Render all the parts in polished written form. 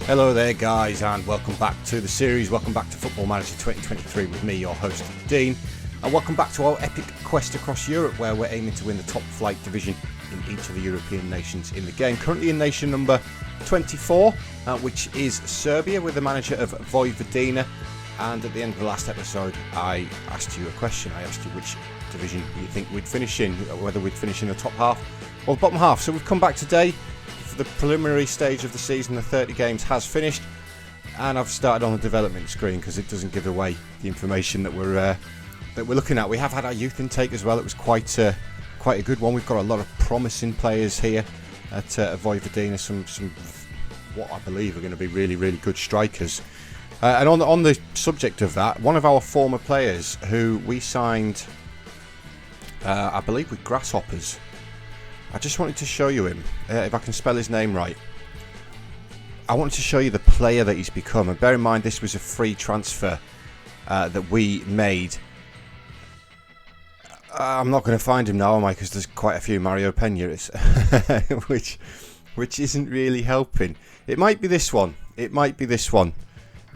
Hello there guys, and welcome back to the series. Welcome back to Football Manager 2023 with me, your host Dean, and welcome back to our epic quest across Europe where we're aiming to win the top flight division in each of the European nations in the game. Currently in nation number 24, which is Serbia, with the manager of Vojvodina. And at the end of the last episode I asked you a question. I asked you which division you think we'd finish in, whether we'd finish in the top half or the bottom half. So we've come back today. The preliminary stage of the season, the 30 games, has finished, and I've started on the development screen because it doesn't give away the information that we're looking at. We have had our youth intake as well. It was quite a good one. We've got a lot of promising players here at Vojvodina. Some what I believe are going to be really good strikers. And on the subject of that, one of our former players who we signed, I believe with Grasshoppers. I just wanted to show you him, if I can spell his name right. I wanted to show you the player that he's become. And bear in mind, this was a free transfer that we made. I'm not going to find him now, am I? Because there's quite a few Mario Peñas, which isn't really helping. It might be this one. It might be this one.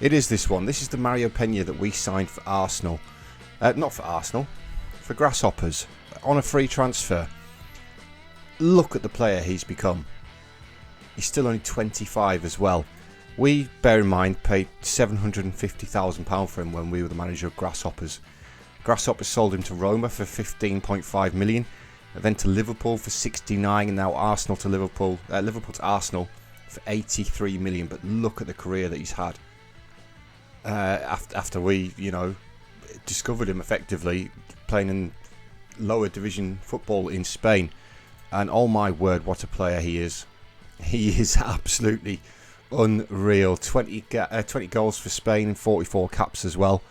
It is this one. This is the Mario Peña that we signed for Arsenal. Not for Arsenal, for Grasshoppers, on a free transfer. Look at the player he's become. He's still only 25 as well. We, bear in mind, paid £750,000 for him when we were the manager of Grasshoppers. Grasshoppers sold him to Roma for 15.5 million, and then to Liverpool for 69, and now Arsenal to Liverpool to Arsenal for 83 million. But look at the career that he's had after we, discovered him effectively playing in lower division football in Spain. And oh my word, what a player he is. He is absolutely unreal. 20 goals for Spain and 44 caps as well.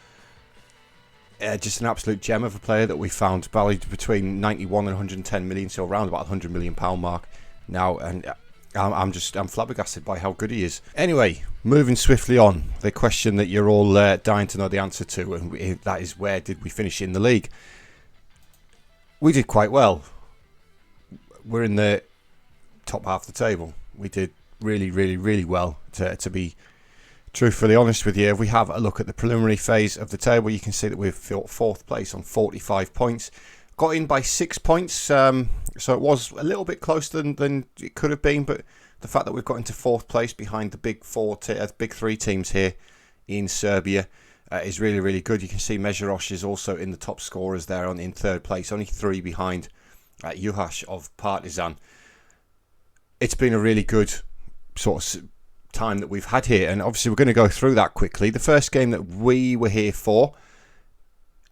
Just an absolute gem of a player that we found, valued between 91 and 110 million, so around about £100 million mark now. And I'm flabbergasted by how good he is. Anyway, moving swiftly on, the question that you're all dying to know the answer to, and that is, where did we finish in the league? We did quite well. We're in the top half of the table. We did really well, to be truthfully honest with you. If we have a look at the preliminary phase of the table, you can see that we've filled fourth place on 45 points. Got in by 6 points, so it was a little bit closer than it could have been, but the fact that we've got into fourth place behind the big three teams here in Serbia is really good. You can see Mežeroš is also in the top scorers there in third place, only 3 behind Juhaš of Partizan. It's been a really good sort of time that we've had here, and obviously we're going to go through that quickly. The first game that we were here for,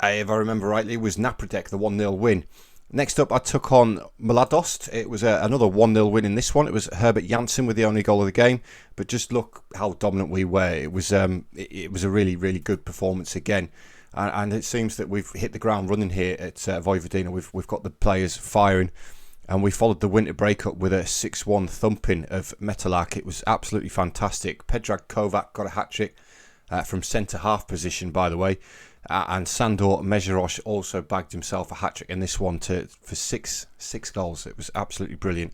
if I remember rightly, was Napredek, the 1-0 win. Next up, I took on Mladost. It was another 1-0 win in this one. It was Herbert Janssen with the only goal of the game, but just look how dominant we were. It was a really good performance again. And it seems that we've hit the ground running here at Vojvodina. We've got the players firing, and we followed the winter break up with a 6-1 thumping of Metalak. It was absolutely fantastic. Predrag Kovac got a hat-trick from centre-half position, by the way, and Sandor Mežeroš also bagged himself a hat-trick in this one for six goals. It was absolutely brilliant.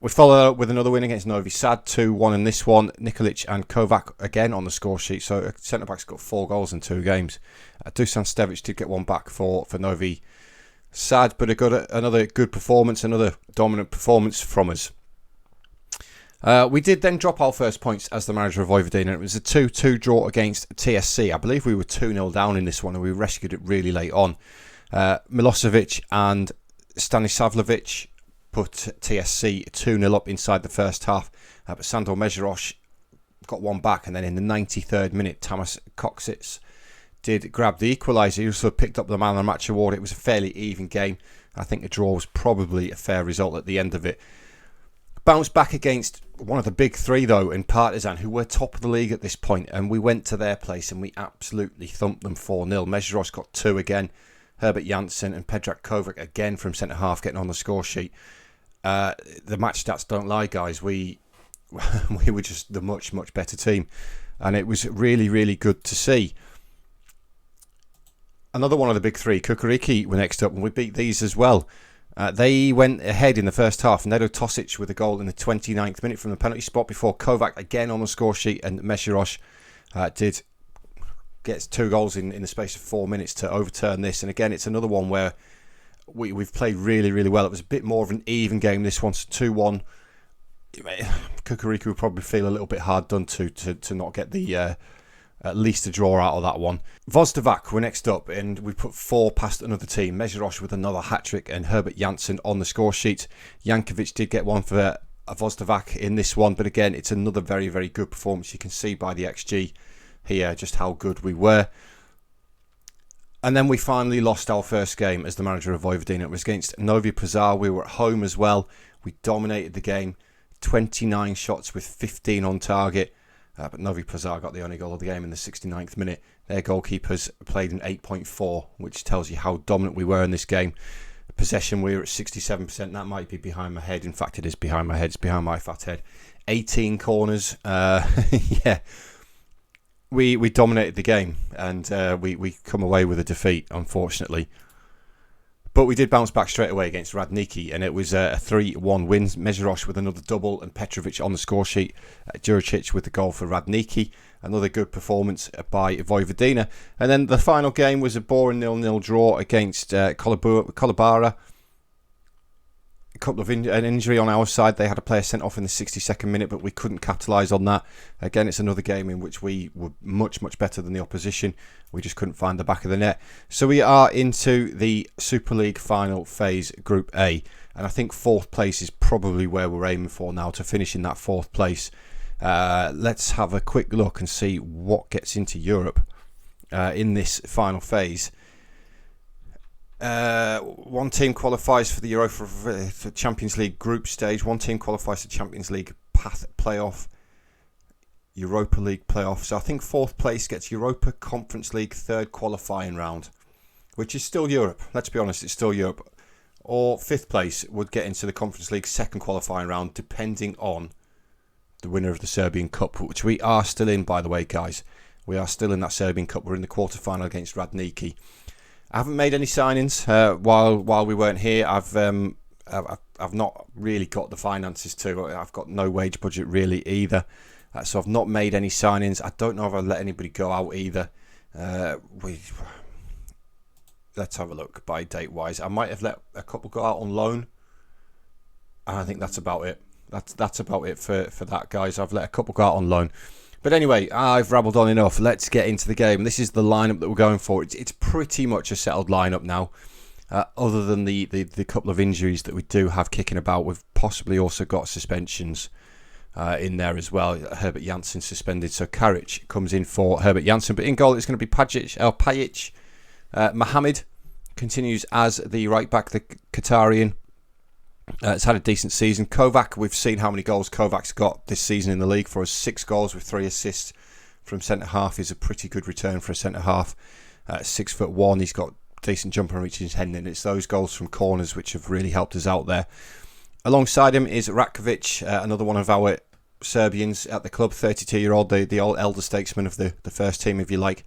We followed up with another win against Novi Sad, 2-1 in this one. Nikolic and Kovac again on the score sheet, so centre-back's got 4 goals in 2 games. Dusan Stevic did get one back for Novi Sad, but it got another good performance, another dominant performance from us. We did then drop our first points as the manager of Vojvodina. It was a 2-2 draw against TSC. I believe we were 2-0 down in this one, and we rescued it really late on. Milosevic and Stanisavljevic put TSC 2-0 up inside the first half, but Sandor Mežeroš got one back, and then in the 93rd minute, Tamas Koksic did grab the equaliser. He also picked up the Man of the Match award. It was a fairly even game. I think a draw was probably a fair result at the end of it. Bounced back against one of the big three, though, in Partizan, who were top of the league at this point, and we went to their place and we absolutely thumped them 4-0. Mežeroš got 2 again. Herbert Janssen and Predrag Kovac again from centre-half getting on the score sheet. The match stats don't lie, guys. We were just the much better team, and it was really good to see. Another one of the big three, Kukuriki, were next up, and we beat these as well. They went ahead in the first half. Nedo Tosic with a goal in the 29th minute from the penalty spot before Kovac again on the score sheet, and Mesherosh gets 2 goals in the space of 4 minutes to overturn this. And again, it's another one where we've played really, really well. It was a bit more of an even game. This one's 2-1. Kukuriku would probably feel a little bit hard done to not get the at least a draw out of that one. Vojvodina were next up, and we put 4 past another team. Mesherosh with another hat-trick and Herbert Janssen on the score sheet. Jankovic did get one for Vojvodina in this one, but again, it's another very, very good performance. You can see by the XG here just how good we were. And then we finally lost our first game as the manager of Vojvodina. It was against Novi Pazar. We were at home as well. We dominated the game. 29 shots with 15 on target. But Novi Pazar got the only goal of the game in the 69th minute. Their goalkeepers played an 8.4, which tells you how dominant we were in this game. Possession, we were at 67%. That might be behind my head. In fact, it is behind my head. It's behind my fat head. 18 corners. Yeah. We dominated the game, and we come away with a defeat, unfortunately. But we did bounce back straight away against Radniki, and it was a 3-1 win. Mesherosh with another double, and Petrovic on the score sheet. Juricic with the goal for Radniki. Another good performance by Vojvodina. And then the final game was a boring 0-0 draw against Kolubara. A couple of an injury on our side. They had a player sent off in the 62nd minute, but we couldn't capitalise on that. Again, it's another game in which we were much, much better than the opposition. We just couldn't find the back of the net. So we are into the Super League final phase, Group A. And I think 4th place is probably where we're aiming for now, to finish in that 4th place. Let's have a quick look and see what gets into Europe in this final phase. 1 team qualifies for the Europa Champions League group stage. 1 team qualifies for Champions League path playoff, Europa League playoff. So I think 4th place gets Europa Conference League 3rd qualifying round, which is still Europe. Let's be honest, it's still Europe. Or 5th place would get into the Conference League 2nd qualifying round, depending on the winner of the Serbian Cup, which we are still in, by the way, guys. We are still in that Serbian Cup. We're in the quarterfinal against Radniki. I haven't made any signings while we weren't here. I've not really got the finances to. I've got no wage budget really either, so I've not made any signings. I don't know if I've let anybody go out either. Let's have a look by date wise. I might have let a couple go out on loan, and I think that's about it. That's about it for that, guys. I've let a couple go out on loan. But anyway, I've rabbled on enough. Let's get into the game. This is the lineup that we're going for. It's pretty much a settled lineup now, other than the couple of injuries that we do have kicking about. We've possibly also got suspensions in there as well. Herbert Janssen suspended, so Karic comes in for Herbert Janssen. But in goal, it's going to be Pajic. Mohamed continues as the right back, the Qatarian. It's had a decent season. Kovac, we've seen how many goals Kovac's got this season in the league for us. 6 goals with 3 assists from centre-half is a pretty good return for a centre-half. 6'1", he's got decent jumper and reaching his head in. It's those goals from corners which have really helped us out there. Alongside him is Ratkovic, another one of our Serbians at the club, 32-year-old, the old elder statesman of the first team, if you like.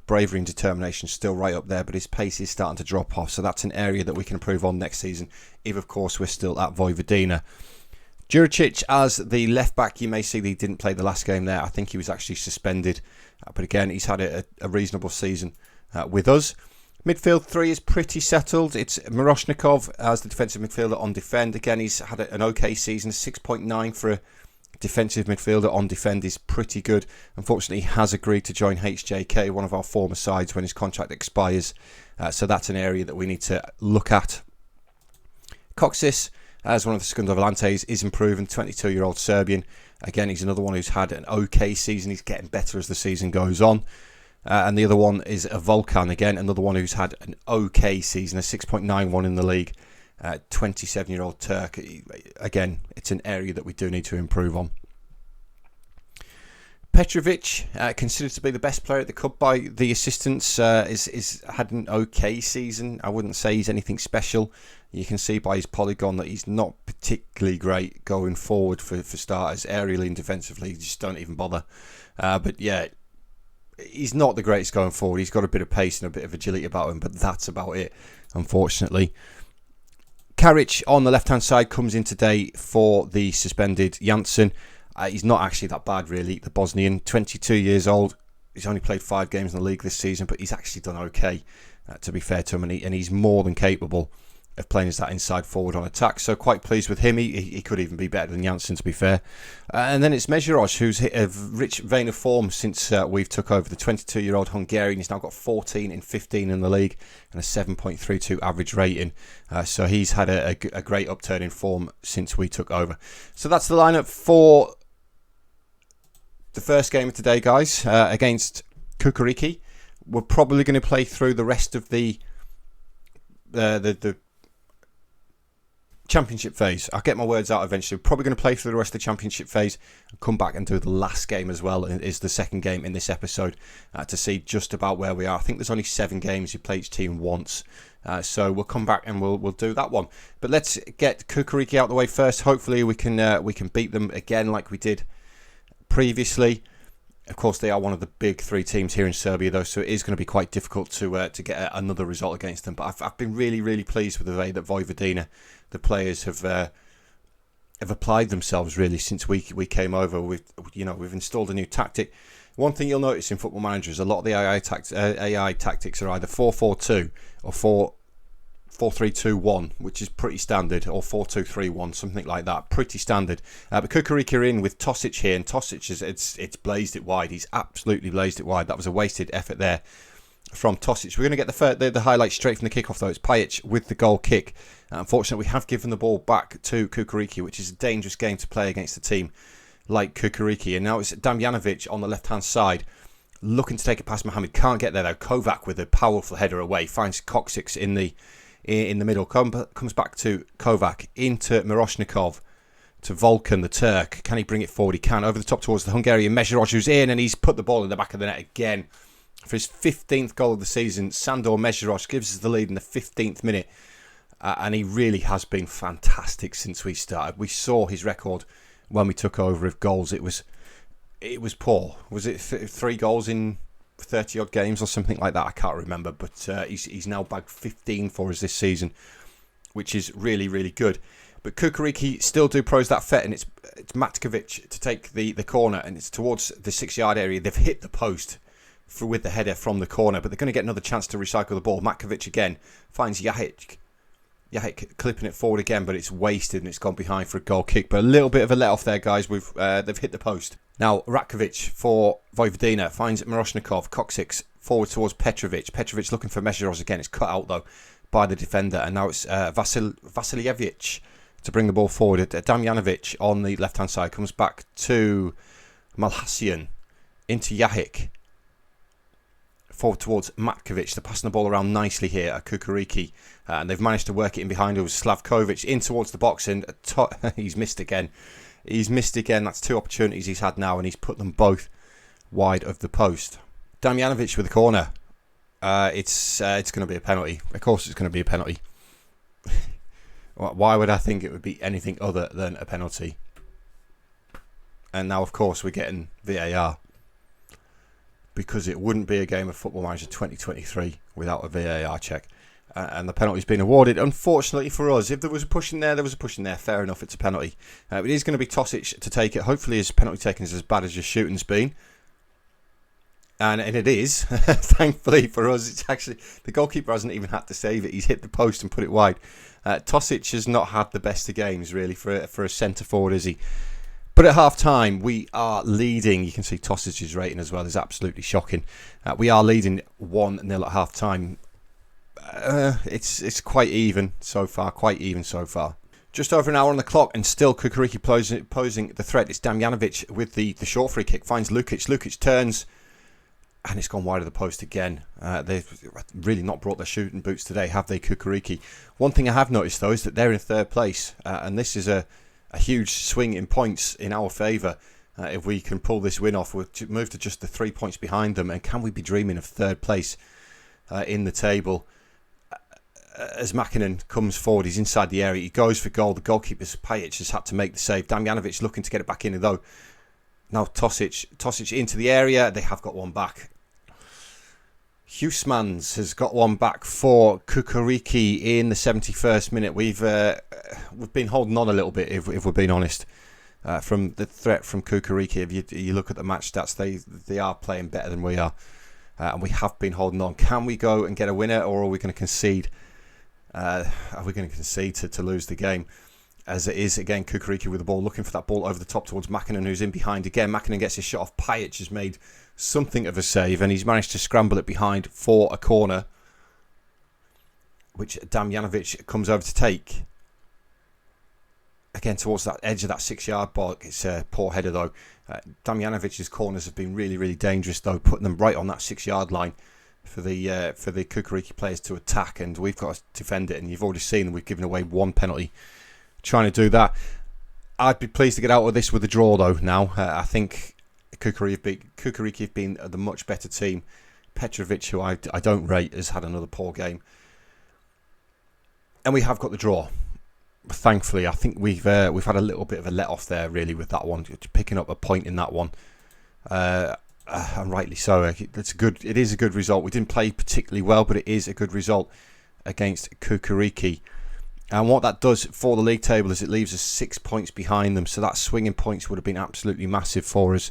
Bravery and determination still right up there, but his pace is starting to drop off, so that's an area that we can improve on next season, if of course we're still at Vojvodina. Juricic as the left back. You may see that he didn't play the last game there. I think he was actually suspended, but again, he's had a reasonable season with us. Midfield 3 is pretty settled. It's Miroshnikov as the defensive midfielder on defend. Again, he's had an okay season. 6.9 for a defensive midfielder on defend is pretty good. Unfortunately, he has agreed to join HJK, one of our former sides, when his contract expires. So that's an area that we need to look at. Coxis, as one of the Secondo Volantes, is improving. 22-year-old Serbian. Again, he's another one who's had an okay season. He's getting better as the season goes on. And the other one is a Volkan, again, another one who's had an okay season, a 6.91 in the league. 27-year-old Turk. Again, it's an area that we do need to improve on. Petrovic, considered to be the best player at the club by the assistants, is had an okay season. I wouldn't say he's anything special. You can see by his polygon that he's not particularly great going forward for starters. Aerially and defensively, just don't even bother. But yeah, he's not the greatest going forward. He's got a bit of pace and a bit of agility about him, but that's about it, unfortunately. Karic on the left-hand side comes in today for the suspended Janssen. He's not actually that bad, really. The Bosnian, 22 years old. He's only played 5 games in the league this season, but he's actually done okay, to be fair to him. And he's more than capable of playing as that inside forward on attack. So quite pleased with him. He could even be better than Janssen, to be fair. And then it's Mezheros, who's hit a rich vein of form since we've took over. The 22-year-old Hungarian. He's now got 14 in 15 in the league and a 7.32 average rating. So he's had a great upturn in form since we took over. So that's the lineup for the first game of today, guys, against Kukuriki. We're probably going to play through the rest of the championship phase. I'll get my words out eventually. We're probably going to play through the rest of the championship phase and come back and do the last game as well. Is the second game in this episode to see just about where we are. I think there's only 7 games. You play each team once. So we'll come back and we'll do that one. But let's get Kukuriki out of the way first. Hopefully we can beat them again like we did previously. Of course, they are one of the big 3 teams here in Serbia, though, so it is going to be quite difficult to get another result against them. But I've been really, really pleased with the way that Vojvodina, the players, have applied themselves really since we came over. We've installed a new tactic. One thing you'll notice in Football Manager is a lot of the AI tactics are either 4-4-2 or 4-3-2-1, which is pretty standard, or 4-2-3-1, something like that, pretty standard. But Kukuriki are in with Tosic here, and Tosic it's blazed it wide. He's absolutely blazed it wide. That was a wasted effort there from Tosic. We're going to get the highlights straight from the kickoff, though. It's Pajic with the goal kick. Unfortunately, we have given the ball back to Kukuriki, which is a dangerous game to play against a team like Kukuriki. And now it's Damjanovic on the left-hand side, looking to take it past Mohamed. Can't get there, though. Kovac with a powerful header away, finds Koksic in the middle, comes back to Kovac, into Miroshnikov, to Volkan, the Turk. Can he bring it forward? He can. Over the top towards the Hungarian Mezheros, who's in, and he's put the ball in the back of the net again. For his 15th goal of the season, Sandor Mezheros gives us the lead in the 15th minute. And he really has been fantastic since we started. We saw his record when we took over of goals. It was poor. Was it 3 goals in 30 odd games or something like that? I can't remember, but he's now bagged 15 for us this season, which is really, really good. But Kukuriki still do pros that fet, and it's Matkovic to take the corner, and it's towards the 6-yard area. They've hit the post with the header from the corner, but they're going to get another chance to recycle the ball. Matkovic again finds Jahic clipping it forward again, but it's wasted and it's gone behind for a goal kick. But a little bit of a let off there, guys. They've hit the post. Now, Ratkovic for Vojvodina finds Miroshnikov. Koksic forward towards Petrovic. Petrovic looking for Mezheros again. It's cut out, though, by the defender. And now it's Vasiljevic to bring the ball forward. Damjanovic on the left-hand side comes back to Malhasian, into Jahic. Forward towards Matkovic. They're passing the ball around nicely here at Kukuriki. And they've managed to work it in behind us. Slavkovic in towards the box, and he's missed again. He's missed again. That's 2 opportunities he's had now, and he's put them both wide of the post. Damjanovic with the corner. It's going to be a penalty. Of course it's going to be a penalty. Why would I think it would be anything other than a penalty? And now, of course, we're getting VAR. Because it wouldn't be a game of Football Manager 2023 without a VAR check. And the penalty's been awarded. Unfortunately for us, if there was a push in there, there was a push in there. Fair enough, it's a penalty. It is going to be Tosic to take it. Hopefully his penalty taking is as bad as your shooting's been. And it is. Thankfully for us, it's actually... The goalkeeper hasn't even had to save it. He's hit the post and put it wide. Tosic has not had the best of games, really, for a centre-forward, is he? But at half-time, we are leading. You can see Tosic's rating as well is absolutely shocking. We are leading 1-0 at half-time. It's quite even so far, Just over an hour on the clock, and still Kukuriki posing the threat. It's Damjanovic with the short free kick. Finds Lukic. Lukic turns, and it's gone wide of the post again. They've really not brought their shooting boots today, have they, Kukuriki? One thing I have noticed, though, is that they're in 3rd place. And this is a huge swing in points in our favour. If we can pull this win off, we'll move to just the 3 points behind them. And can we be dreaming of 3rd place in the table? As Makinen comes forward, he's inside the area. He goes for goal. The goalkeeper's Pajic has had to make the save. Damjanovic looking to get it back in, though. Now Tosic into the area. They have got one back. Huismans has got one back for Kukuriki in the 71st minute. We've been holding on a little bit, if we're being honest, from the threat from Kukuriki. If you look at the match stats, they are playing better than we are, and we have been holding on. Can we go and get a winner, or are we going to concede? Are we going to concede to lose the game? As it is, again, Kukuriki with the ball, looking for that ball over the top towards Makinen, who's in behind again. Makinen gets his shot off. Pajic has made something of a save, and he's managed to scramble it behind for a corner, which Damjanovic comes over to take. Again, towards that edge of that 6-yard box. It's a poor header, though. Damjanovic's corners have been really, really dangerous, though, putting them right on that 6-yard line for the Kukuriki players to attack, and we've got to defend it. And you've already seen we've given away one penalty trying to do that. I'd be pleased to get out of this with a draw, though, now. I think Kukuriki have been the much better team. Petrovic, who I don't rate, has had another poor game. And we have got the draw. Thankfully, I think we've had a little bit of a let-off there, really, with that one. Picking up a point in that one. And rightly so. It is a good result. We didn't play particularly well, but it is a good result against Kukuriki. And what that does for the league table is it leaves us 6 points behind them. So that swing in points would have been absolutely massive for us.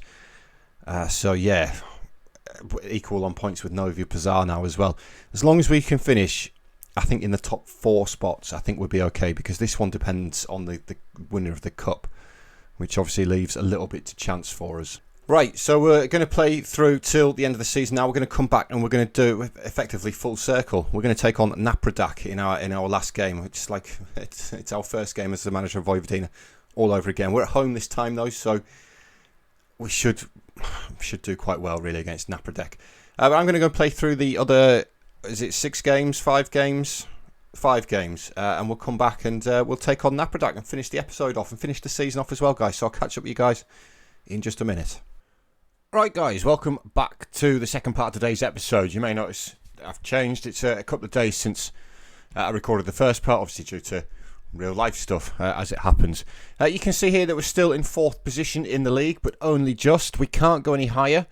So yeah, equal on points with Novi Pazar now as well. As long as we can finish, I think, in the top 4 spots, I think we'll be okay. Because this one depends on the winner of the cup, which obviously leaves a little bit to chance for us. Right, so we're going to play through till the end of the season. Now we're going to come back and we're going to do effectively full circle. We're going to take on Napredak in our last game. It's like it's our first game as the manager of Vojvodina all over again. We're at home this time though, so we should do quite well really against Napredak. I'm going to go play through the other. Is it 6 games, 5 games? 5 games, and we'll come back and we'll take on Napredak and finish the episode off and finish the season off as well, guys. So I'll catch up with you guys in just a minute. Right, guys, welcome back to the second part of today's episode. You may notice I've changed. It's a couple of days since I recorded the first part, obviously due to real life stuff, as it happens. You can see here that we're still in 4th position in the league, but only just. We can't go any higher,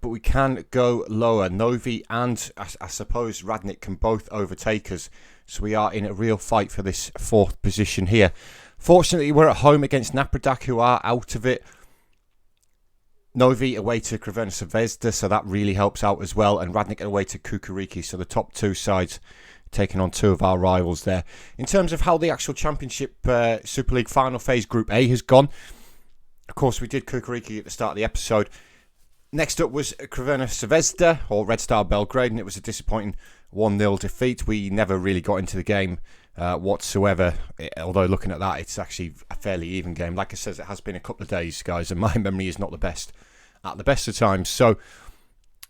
but we can go lower. Novi and, I suppose, Radnik can both overtake us. So we are in a real fight for this 4th position here. Fortunately, we're at home against Napredak, who are out of it. Novi away to Crvena Zvezda, so that really helps out as well. And Radnik away to Kukuriki, so the top 2 sides taking on 2 of our rivals there. In terms of how the actual Championship Super League final phase Group A has gone, of course, we did Kukuriki at the start of the episode. Next up was Crvena Zvezda, or Red Star Belgrade, and it was a disappointing 1-0 defeat. We never really got into the game whatsoever, although looking at that, it's actually a fairly even game. Like I said, it has been a couple of days, guys, and my memory is not the best at the best of times. So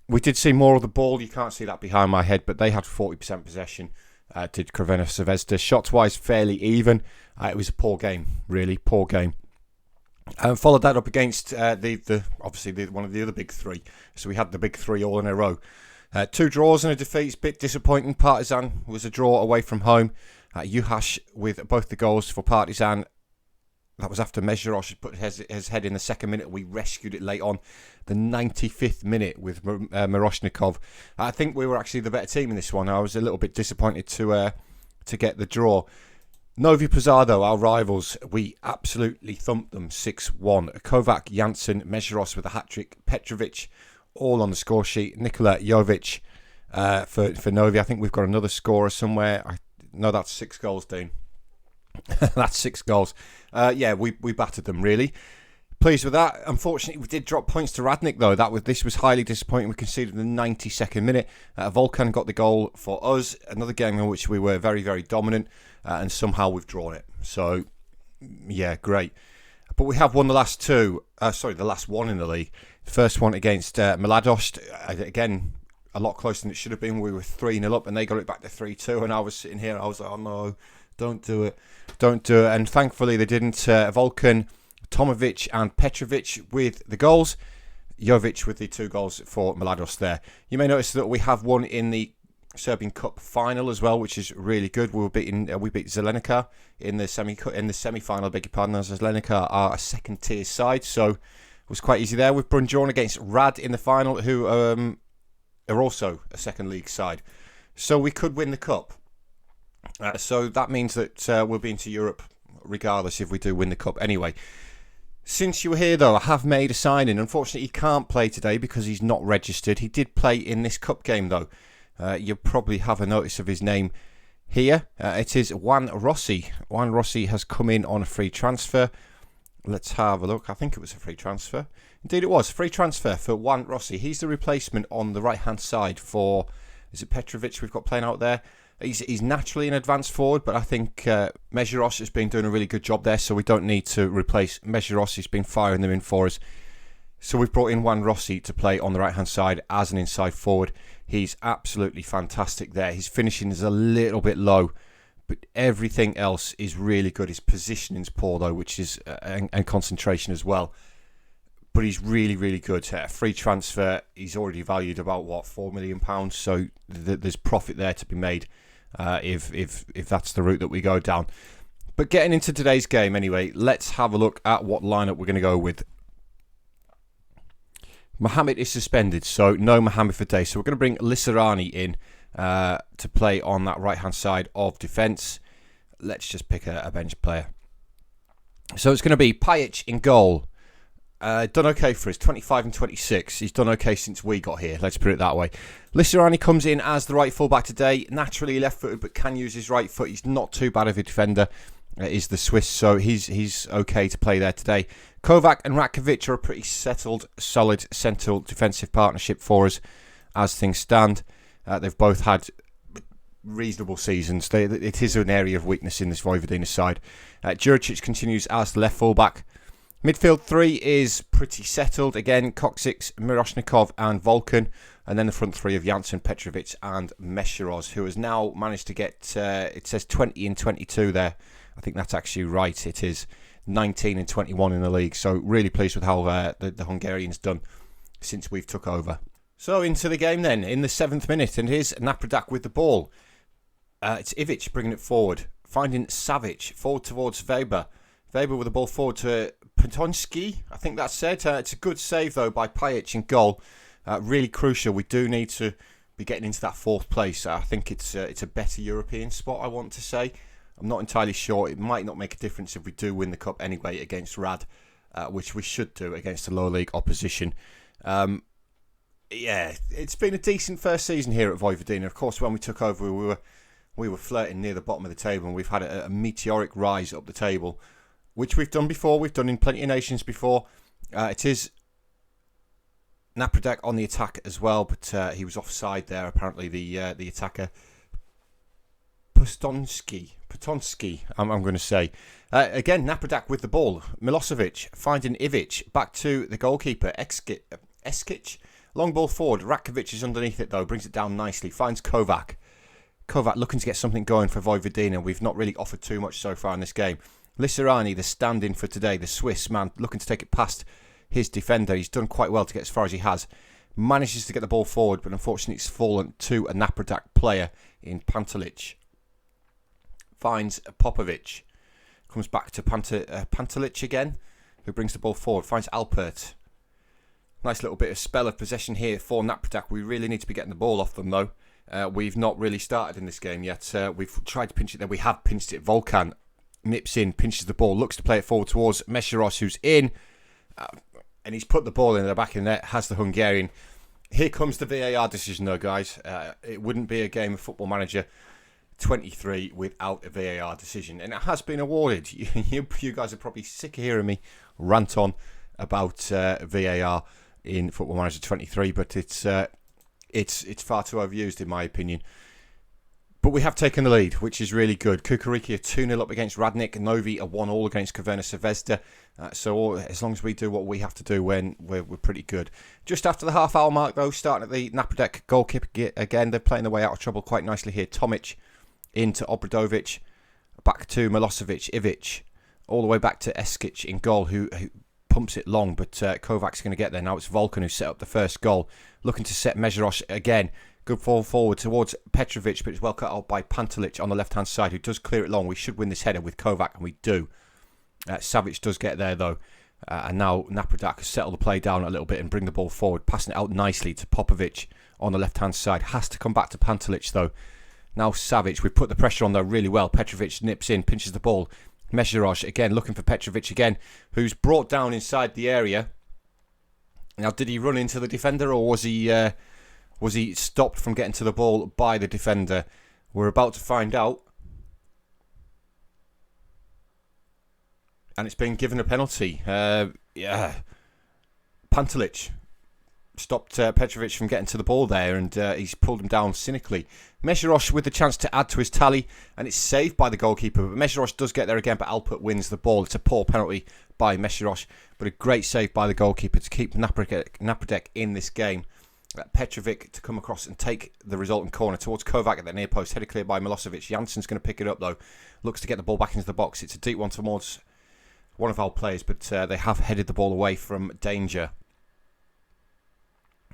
we did see more of the ball. You can't see that behind my head, but they had 40% possession, did Crvena Zvezda. Shots-wise, fairly even. It was a poor game, really, poor game. Followed that up against obviously one of the other big 3. So we had the big 3 all in a row. 2 draws and a defeat. Bit disappointing. Partizan was a draw away from home. Juhasz with both the goals for Partizan. That was after Mežeroš had put his head in the 2nd minute. We rescued it late on the 95th minute with Miroshnikov. I think we were actually the better team in this one. I was a little bit disappointed to get the draw. Novi Pazar, though, our rivals, we absolutely thumped them 6-1. Kovac, Janssen, Mežeroš with a hat-trick, Petrovic, all on the score sheet. Nikola Jovic for Novi. I think we've got another scorer somewhere. No, that's 6 goals, Dean. That's 6 goals. Yeah, we battered them, really. Pleased with that. Unfortunately, we did drop points to Radnik, though. This was highly disappointing. We conceded in the 92nd minute. Volkan got the goal for us. Another game in which we were very, very dominant. And somehow we've drawn it. So, yeah, great. But we have won the last 2. The last one in the league. The first one against Mladost. Again, a lot closer than it should have been. We were 3-0 up and they got it back to 3-2. And I was sitting here. I was like, oh no, don't do it. Don't do it. And thankfully they didn't. Volkan, Tomovic and Petrovic with the goals. Jovic with the 2 goals for Mladost there. You may notice that we have won in the Serbian Cup final as well, which is really good. We beat Zelenica in the semi-final. Beg your pardon. Zelenica are a 2nd-tier side, so it was quite easy there. We've drawn against Rad in the final, who are also a second league side. So we could win the cup. So that means that we'll be into Europe regardless if we do win the cup anyway. Since you were here, though, I have made a signing. Unfortunately, he can't play today because he's not registered. He did play in this cup game, though. You'll probably have a notice of his name here. It is Juan Rossi. Juan Rossi has come in on a free transfer. Let's have a look. I think it was a free transfer. Indeed, it was. Free transfer for Juan Rossi. He's the replacement on the right-hand side for... Is it Petrovic we've got playing out there? He's naturally an advanced forward, but I think Mejeros has been doing a really good job there, so we don't need to replace Mejeros. He's been firing them in for us. So we've brought in Juan Rossi to play on the right-hand side as an inside forward. He's absolutely fantastic there. His finishing is a little bit low, but everything else is really good. His positioning's poor, though, which is and concentration as well. But he's really, really good. Free transfer, he's already valued about, £4 million. So there's profit there to be made if that's the route that we go down. But getting into today's game anyway, let's have a look at what lineup we're going to go with. Mohamed is suspended, so no Mohamed for today. So we're going to bring Lisserani in to play on that right-hand side of defence. Let's just pick a bench player. So it's going to be Pajic in goal. Done okay for us, 25 and 26. He's done okay since we got here, let's put it that way. Lisserani comes in as the right fullback today. Naturally left-footed, but can use his right foot. He's not too bad of a defender, is the Swiss, so he's okay to play there today. Kovac and Ratkovic are a pretty settled, solid central defensive partnership for us as things stand. They've both had reasonable seasons. It is an area of weakness in this Vojvodina side. Juricic continues as the left fullback. Midfield three is pretty settled. Again, Koksic, Miroshnikov and Volkan. And then the front three of Janssen, Petrovic and Mesheros, who has now managed to get, it says 20 and 22 there. I think that's actually right. It is 19 and 21 in the league. So really pleased with how the Hungarians done since we've took over. So into the game then, in the 7th minute. And here's Napredak with the ball. It's Ivic bringing it forward. Finding Savic forward towards Weber. Weber with the ball forward to Potonski, I think that's said. It's a good save, though, by Pajic in goal. Really crucial. We do need to be getting into that 4th place. I think it's a better European spot, I want to say. I'm not entirely sure. It might not make a difference if we do win the cup anyway against Rad, which we should do against a lower league opposition. Yeah, it's been a decent first season here at Vojvodina. Of course, when we took over, we were flirting near the bottom of the table, and we've had a meteoric rise up the table, which we've done before. We've done in plenty of nations before. It is Napredak on the attack as well, but he was offside there, apparently, the attacker. Potonski, I'm going to say. Again, Napredak with the ball. Milosevic finding Ivic. Back to the goalkeeper, Eskic. Long ball forward. Ratkovic is underneath it, though. Brings it down nicely. Finds Kovac. Kovac looking to get something going for Vojvodina. We've not really offered too much so far in this game. Lisserani, the stand-in for today, the Swiss man, looking to take it past his defender. He's done quite well to get as far as he has. Manages to get the ball forward, but unfortunately it's fallen to a Napredak player in Pantelic. Finds Popovic. Comes back to Pantelic again, who brings the ball forward. Finds Alpert. Nice little bit of spell of possession here for Napredak. We really need to be getting the ball off them, though. We've not really started in this game yet. We've tried to pinch it there. We have pinched it. Volkan nips in, pinches the ball, looks to play it forward towards Mesheros, who's in, and he's put the ball in the back of the net, has the Hungarian. Here comes the VAR decision, though, guys. It wouldn't be a game of Football Manager 23 without a VAR decision, and it has been awarded. You guys are probably sick of hearing me rant on about VAR in Football Manager 23, but it's far too overused, in my opinion. But we have taken the lead, which is really good. Kukuriki are 2-0 up against Radnik. Novi are 1-1 against Kaverna Sevezda. So as long as we do what we have to do, we're pretty good. Just after the half-hour mark, though, starting at the Napredak goalkeeper again. They're playing their way out of trouble quite nicely here. Tomic into Obradovic. Back to Milosevic, Ivic. All the way back to Eskic in goal, who pumps it long. But Kovac's going to get there. Now it's Volkan who set up the first goal. Looking to set Mejeros again. Good fall forward towards Petrovic, but it's well cut out by Pantelic on the left-hand side, who does clear it long. We should win this header with Kovac, and we do. Savic does get there, though. And now Napredak has settled the play down a little bit and bring the ball forward, passing it out nicely to Popovic on the left-hand side. Has to come back to Pantelic, though. Now Savic. We put the pressure on, though, really well. Petrovic nips in, pinches the ball. Mesherosh, again, looking for Petrovic again, who's brought down inside the area. Now, did he run into the defender, or was he stopped from getting to the ball by the defender? We're about to find out. And it's been given a penalty. Pantelic stopped Petrovic from getting to the ball there, and he's pulled him down cynically. Mesherosh with the chance to add to his tally, and it's saved by the goalkeeper. But Mesherosh does get there again, but Alpert wins the ball. It's a poor penalty by Mesherosh, but a great save by the goalkeeper to keep Napredek in this game. Petrovic to come across and take the resultant corner towards Kovac at the near post. Headed clear by Milosevic. Jansen's going to pick it up, though. Looks to get the ball back into the box. It's a deep one towards one of our players, but they have headed the ball away from danger.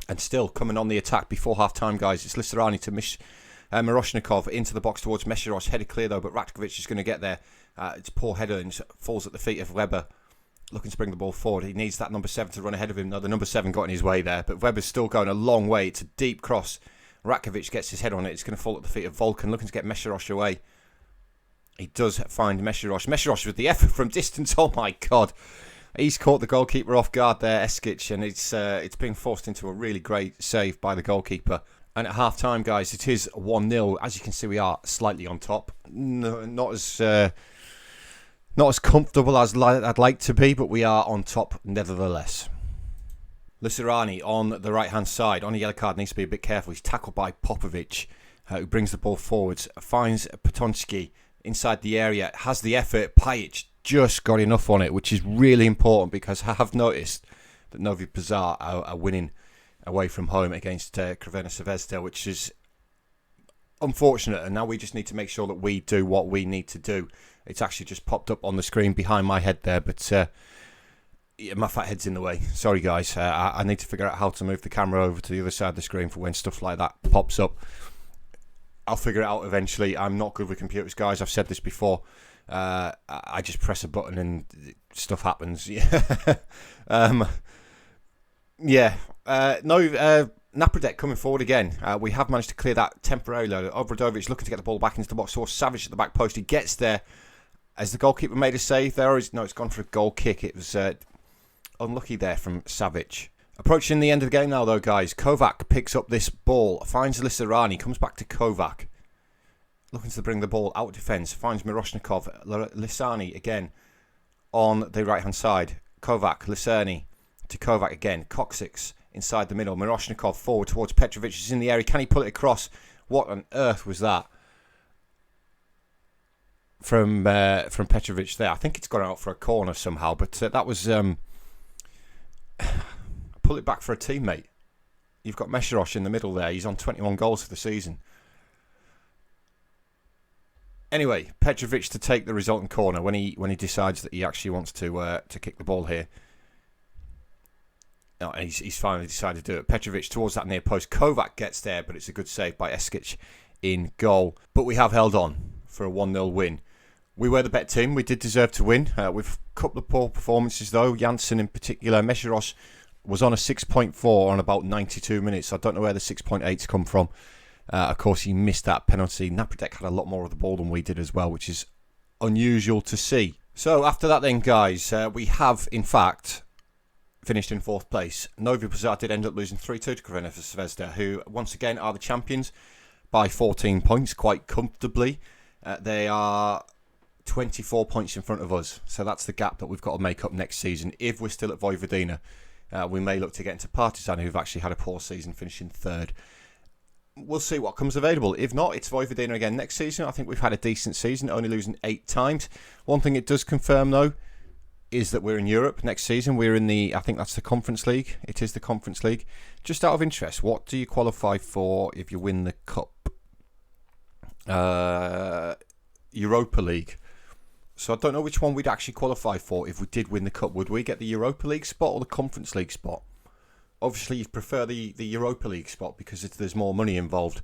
And still coming on the attack before half-time, guys. It's Lisarani to Miroshnikov into the box towards Mesherosh. Headed clear, though, but Ratkovic is going to get there. It's a poor header and falls at the feet of Weber. Looking to bring the ball forward. He needs that number 7 to run ahead of him. No, the number 7 got in his way there, but Weber's still going a long way. It's a deep cross. Ratkovic gets his head on it. It's going to fall at the feet of Volkan, looking to get Mesherosh away. He does find Mesherosh. Mesherosh with the effort from distance. Oh my God. He's caught the goalkeeper off guard there, Eskic, and it's been forced into a really great save by the goalkeeper. And at half-time, guys, it is 1-0. As you can see, we are slightly on top. No, not as comfortable as I'd like to be, but we are on top nevertheless. Lisarani on the right-hand side. On a yellow card, needs to be a bit careful. He's tackled by Popovic, who brings the ball forwards. Finds Potonski inside the area. Has the effort. Pajic just got enough on it, which is really important because I have noticed that Novi Pazar are winning away from home against Crvena Zvezda, which is unfortunate. And now we just need to make sure that we do what we need to do. It's actually just popped up on the screen behind my head there, but my fat head's in the way. Sorry, guys. I need to figure out how to move the camera over to the other side of the screen for when stuff like that pops up. I'll figure it out eventually. I'm not good with computers, guys. I've said this before. I just press a button and stuff happens. Napredek coming forward again. We have managed to clear that temporarily. Obradovic looking to get the ball back into the box. Saw Savic at the back post. He gets there. As the goalkeeper made a save there, it's gone for a goal kick. It was unlucky there from Savic. Approaching the end of the game now, though, guys. Kovac picks up this ball, finds Lisarani, comes back to Kovac. Looking to bring the ball out of defence, finds Miroshnikov. Lisani again on the right-hand side. Kovac, Lisani to Kovac again. Koksix inside the middle. Miroshnikov forward towards Petrovic. He's in the area. Can he pull it across? What on earth was that? From Petrovic there. I think it's gone out for a corner somehow, but that was pull it back for a teammate. You've got Mesherosh in the middle there. He's on 21 goals for the season. Anyway, Petrovic to take the resultant corner when he decides that he actually wants to kick the ball here. No, and he's finally decided to do it. Petrovic towards that near post. Kovac gets there, but it's a good save by Eskic in goal. But we have held on for a 1-0 win. We were the better team. We did deserve to win. With a couple of poor performances, though. Jansen in particular. Mesherosh was on a 6.4 on about 92 minutes. I don't know where the 6.8's come from. Of course, he missed that penalty. Napredek had a lot more of the ball than we did as well, which is unusual to see. So after that then, guys, we have, in fact, finished in 4th place. Novi Pazar did end up losing 3-2 to Crvena Zvezda, who, once again, are the champions by 14 points, quite comfortably. They are 24 points in front of us. So that's the gap that we've got to make up next season. If we're still at Vojvodina, we may look to get into Partizan, who've actually had a poor season, finishing 3rd. We'll see what comes available. If not, it's Vojvodina again next season. I think we've had a decent season, only losing 8 times. One thing it does confirm, though, is that we're in Europe next season. We're in I think that's the Conference League. It is the Conference League. Just out of interest, what do you qualify for if you win the Cup? Europa League. So I don't know which one we'd actually qualify for if we did win the Cup. Would we get the Europa League spot or the Conference League spot? Obviously, you'd prefer the Europa League spot because there's more money involved,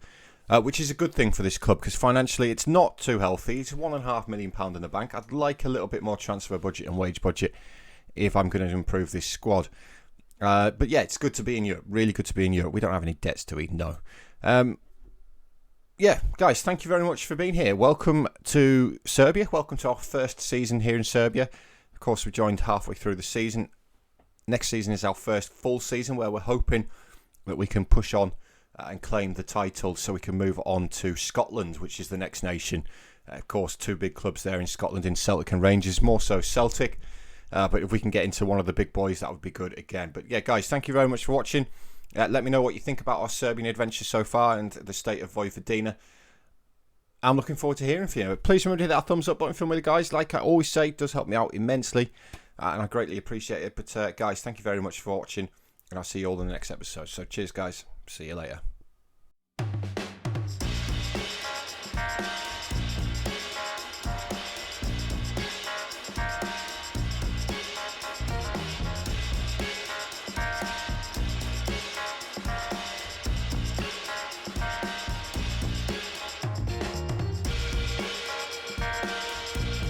which is a good thing for this club because financially it's not too healthy. It's £1.5 million in the bank. I'd like a little bit more transfer budget and wage budget if I'm going to improve this squad. But yeah, it's good to be in Europe. Really good to be in Europe. We don't have any debts to eat, no. Yeah, guys, thank you very much for being here. Welcome to Serbia. Welcome to our first season here in Serbia. Of course, we joined halfway through the season. Next season is our first full season where we're hoping that we can push on and claim the title so we can move on to Scotland, which is the next nation. Of course, two big clubs there in Scotland in Celtic and Rangers, more so Celtic. But if we can get into one of the big boys, that would be good again. But yeah, guys, thank you very much for watching. Let me know what you think about our Serbian adventure so far and the state of Vojvodina. I'm looking forward to hearing from you. Please remember to hit that thumbs up button for me, guys. Like I always say, it does help me out immensely. And I greatly appreciate it. But guys, thank you very much for watching. And I'll see you all in the next episode. So cheers, guys. See you later.